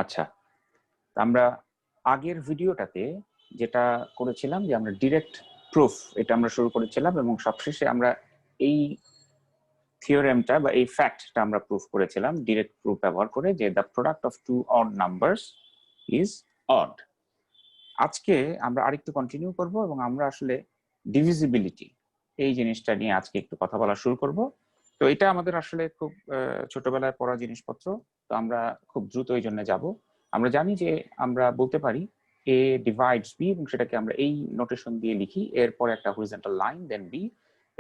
আচ্ছা, আমরা আগের ভিডিওটাতে যেটা করেছিলাম যে আমরা ডিরেক্ট প্রুফ এটা আমরা শুরু করেছিলাম এবং সবশেষে আমরা এই থিওরেমটা বা এই ফ্যাক্টটা আমরা প্রুফ করেছিলাম ডিরেক্ট প্রুফ ব্যবহার করে যে the product of two odd numbers is odd. আজকে আমরা আরেকটু কন্টিনিউ করব এবং আমরা আসলে ডিভিজিবিলিটি এই জিনিসটা নিয়ে আজকে একটু কথা বলা শুরু করব। তো এটা আমাদের আসলে খুব ছোটবেলায় পড়া জিনিসপত্র, তো আমরা খুব দ্রুত এই জন্য যাব। আমরা জানি যে আমরা বলতে পারি a divides b এবং সেটাকে আমরা এই নোটেশন দিয়ে লিখি, এরপর একটা হরিজন্টাল লাইন দেন b,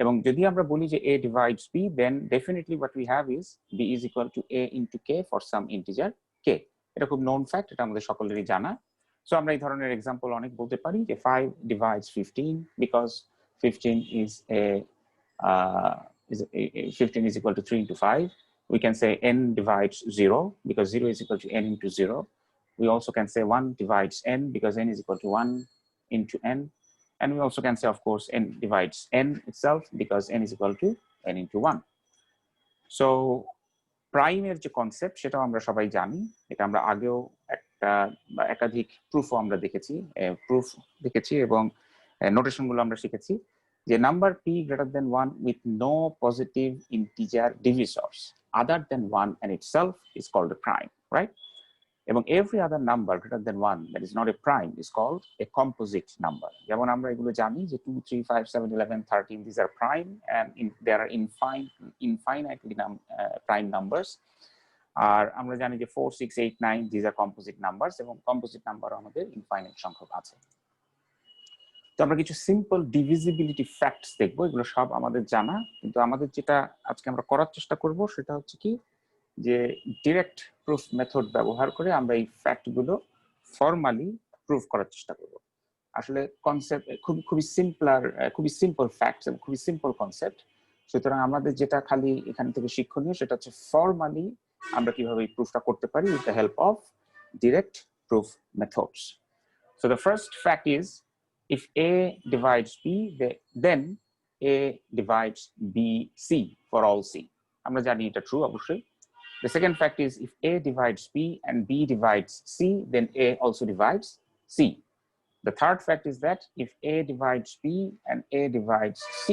এবং যদি আমরা বলি যে a divides b then definitely what we have is b is equal to a into k for some integer k. এটা খুব known fact, এটা আমাদের সকলেরই জানা। সো আমরা এই ধরনের एग्जांपल অনেক বলতে পারি যে 5 divides 15 because 15 is a 15 is equal to 3 into 5. We can say n divides 0 because 0 is equal to n into 0. We also can say 1 divides n because n is equal to 1 into n. And we also can say, of course, n divides n itself because n is equal to n into 1. So প্রাইমের যে concept সেটাও আমরা সবাই জানি, এটা আমরা আগেও একটা বা একাধিক প্রুফও আমরা দেখেছি এবং নোটেশনগুলো আমরা শিখেছি যে number p greater than 1 with no positive integer divisors other than 1 and itself is called a prime, right? এবং every other number greater than 1 that is not a prime is called a composite number. যেমন আমরা এগুলো জানি যে 2 3 5 7 11 13 these are prime and there are infinitely prime numbers. আর আমরা জানি যে 4 6 8 9 these are composite numbers এবং composite number আমাদের ইনফাইনাইট সংখ্যক আছে। তো আমরা কিছু সিম্পল ডিভিজিবিলিটি ফ্যাক্টস দেখবো, এগুলো সব আমাদের জানা, কিন্তু আমাদের যেটা আজকে আমরা করার চেষ্টা করব সেটা হচ্ছে কি যে ডিরেক্ট প্রুফ মেথড ব্যবহার করে আমরা এই ফ্যাক্টগুলো ফর্মালি প্রুফ করার চেষ্টা করব। আসলে কনসেপ্ট খুবই সিম্পল ফ্যাক্টস এবং খুবই সিম্পল কনসেপ্ট। সুতরাং আমাদের যেটা খালি এখান থেকে শিক্ষণীয় সেটা হচ্ছে ফর্মালি আমরা কিভাবে এই প্রুফটা করতে পারি with the help of direct proof methods. So the first fact is if a divides b then a divides bc for all c. আমরা জানি এটা ট্রু অবশ্যই। The second fact is if a divides b and b divides c then a also divides c. The third fact is that if a divides b and a divides c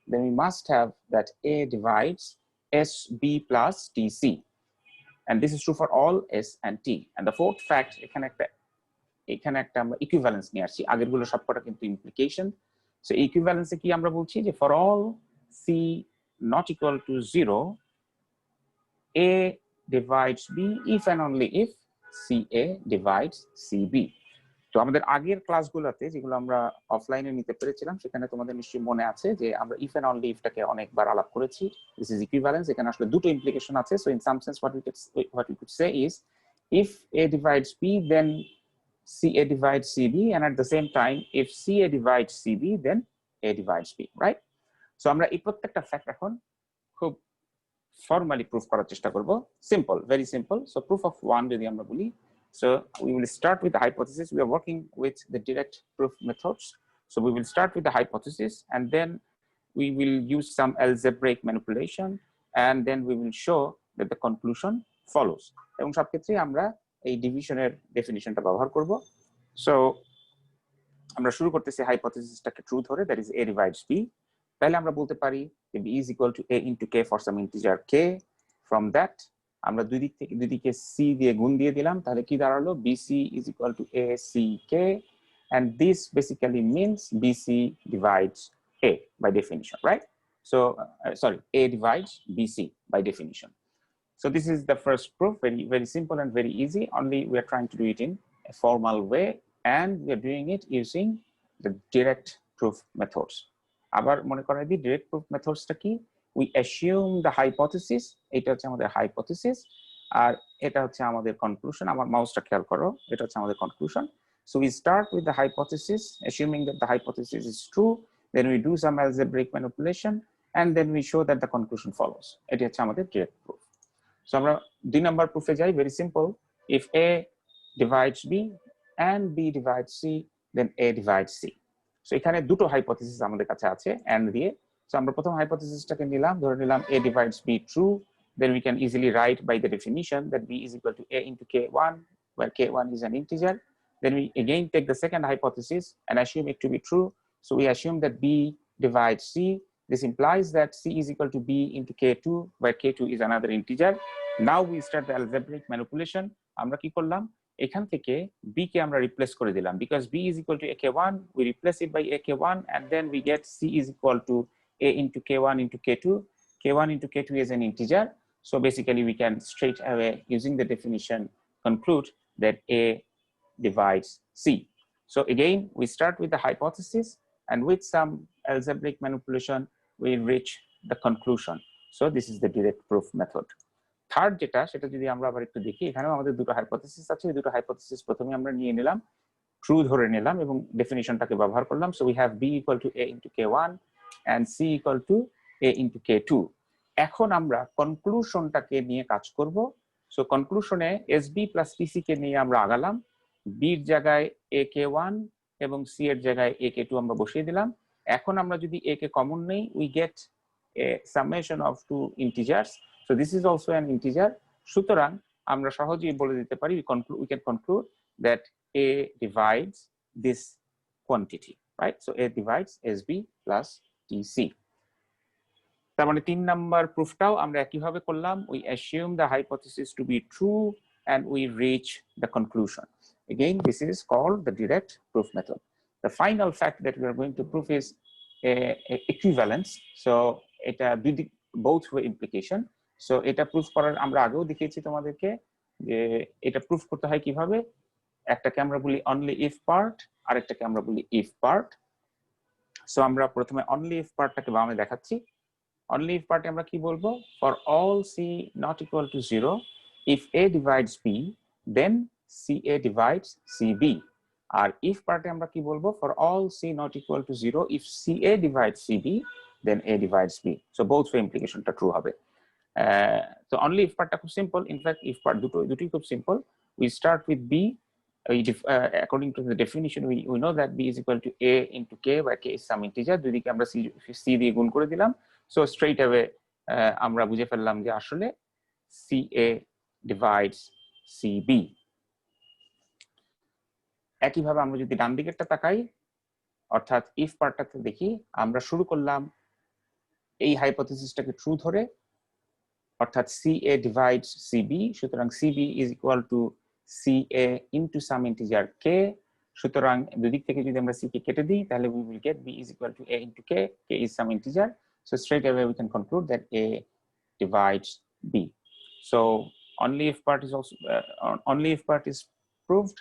then we must have that a divides sb plus tc, and this is true for all s and t. And the fourth fact এখানে একটা আমরা equivalence নিয়ে আসছি, আগেরগুলো সবকটা কিন্তু implication. So ইকুইভ্যালেন্সে কি আমরা বলছি যে for all c not equal to 0 a divides b if and only if ca divides cb. তো আমাদের আগের ক্লাসগুলোতে যেগুলো আমরা অফলাইনে নিতে পেরেছিলাম সেখানে তোমাদের নিশ্চয়ই মনে আছে যে আমরা ইফ এন্ড অনলি ইফটাকে অনেকবার আলাপ করেছি। দিস ইজ ইকুইভ্যালেন্স, এখানে আসলে দুটো ইমপ্লিকেশন আছে। So in some sense what we could say is if a divides b then CA divides CB, and at the same time, if CA divides CB, then A divides B, right? So আমরা এই প্রত্যেকটা fact এখন খুব formally proof করার চেষ্টা করব। Simple, very simple. So proof of 1 যদি আমরা বলি, so we will start with the hypothesis. We are working with the direct proof methods. So we will start with the hypothesis and then we will use some algebraic manipulation and then we will show that the conclusion follows. এবং সব ক্ষেত্রে আমরা এই ডিভিশনের ডেফিনিশনটা ব্যবহার করব। So আমরা শুরু করতেছি হাইপোথিসিসটাকে ট্রু ধরে, that is a divides b। তাহলে আমরা বলতে পারি যে b is equal to a into k for some integer k. From that আমরা দুই দিকে c দিয়ে গুণ দিয়ে দিলাম, তাহলে কি দাঁড়ালো bc is equal to a c k, and this basically means bc divides a by definition, right? So sorry, a divides bc by definition. So this is the first proof, very simple and very easy, only we are trying to do it in a formal way and we are doing it using the direct proof methods. আবার মনে করাই দিই direct proof methods টা কি, we assume the hypothesis, এটা হচ্ছে আমাদের hypothesis আর এটা হচ্ছে আমাদের conclusion। আমার মাউসটা খেয়াল করো, এটা হচ্ছে আমাদের conclusion। So we start with the hypothesis, assuming that the hypothesis is true, then we do some algebraic manipulation and then we show that the conclusion follows. এটা হচ্ছে আমাদের direct proof. So আমরা দুই নাম্বার প্রুফে যাই, very simple. if a divides b and b divides c then a divides c. So এখানে দুটো hypothesis আমাদের কাছে আছে and দিয়ে। সো আমরা প্রথম হাইপোথিসিসটাকে নিলাম, ধরে নিলাম a divides b true, then we can easily write by the definition that b is equal to a into k1, where k1 is an integer. Then we again take the second hypothesis and assume it to be true. So we assume that b divides c. This implies that c is equal to b into k2, where k2 is another integer. Now we start the algebraic manipulation. আমরা কি করলাম, এখান থেকে b কে আমরা replace করে দিলাম, because b is equal to ak1, we replace it by ak1, and then we get c is equal to a into k1 into k2. k1 into k2 is an integer, so basically we can straight away, using the definition, conclude that a divides c. So again, we start with the hypothesis, and with some algebraic manipulation we reach the conclusion. So this is the direct proof method. Third যেটা, সেটা যদি আমরা আবার একটু দেখি, এখানেও আমাদের দুটো হাইপোথিসিস আছে। এই দুটো হাইপোথিসিস প্রথমে আমরা নিয়ে নিলাম, ট্রু ধরে নিলাম এবং ডেফিনিশনটাকে ব্যবহার করলাম। So we have b equal to a into k1 and c equal to a into k2। এখন আমরা কনক্লুশনটাকে নিয়ে কাজ করব। সো কনক্লুশনে sb প্লাস pc কে নিয়ে আমরা আগালাম। b এর জায়গায় ak1 এবং c এর জায়গায় ak2 আমরা বসিয়ে দিলাম। এখন আমরা যদি a কে কমন নেই, we get a summation of two integers. So this is also an integer. সুতরাং আমরা সহজেই বলে দিতে পারি, we can conclude that a divides this quantity, right? So a divides sb plus tc. তার মানে 3 number প্রুফটাও আমরা একইভাবে করলাম। We assume the hypothesis to be true and we reach the conclusion. Again, this is called the direct proof method. The final fact that we are going to prove is equivalence. So এটা both way implication. So এটা proof করার আমরা আগেও দেখিয়েছি তোমাদেরকে যে এটা proof করতে হয় কিভাবে। একটাকে আমরা বলি অনলি ইফ পার্ট, আরেকটাকে আমরা বলি ইফ পার্ট। সো আমরা প্রথমে অনলি ইফ পার্টটাকে বামে দেখাচ্ছি। অনলি ইফ পার্টে আমরা কি বলবো, for all c not equal to 0, if a divides b then ca divides cb. আর ইফ পার্টে আমরা কি বলবো, for all c not equal to 0, if ca divides cb then a divides b. So both way implicationটা true হবে। So only if part খুব simple, in fact if part দুটোই খুব simple. We start with b, according to the definition we know that b is equal to a into k, where k is some integer। দুই দিকে আমরা c দিয়ে গুণ করে দিলাম। So straight away আমরা বুঝে ফেললাম যে আসলে ca divides cb। একইভাবে আমরা যদি ডান দিকেরটা তাকাই, অর্থাৎ if পার্টটাতে দেখি, আমরা শুরু করলাম এই হাইপোথিসিসটাকে ট্রু ধরে, অর্থাৎ ca divides cb। সুতরাং cb is equal to ca into some integer k। সুতরাং দুই দিক থেকে যদি আমরা c কে কেটে দিই, তাহলে we will get b is equal to a into k, k is some integer। So straight away we can conclude that a divides b. So only if part is also only if part is proved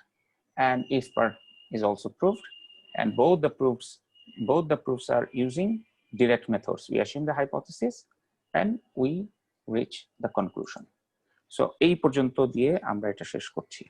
and if part is also proved, and both the proofs are using direct methods. We assume the hypothesis and we reach the conclusion. So এই পর্যন্ত দিয়ে আমরা এটা শেষ করছি।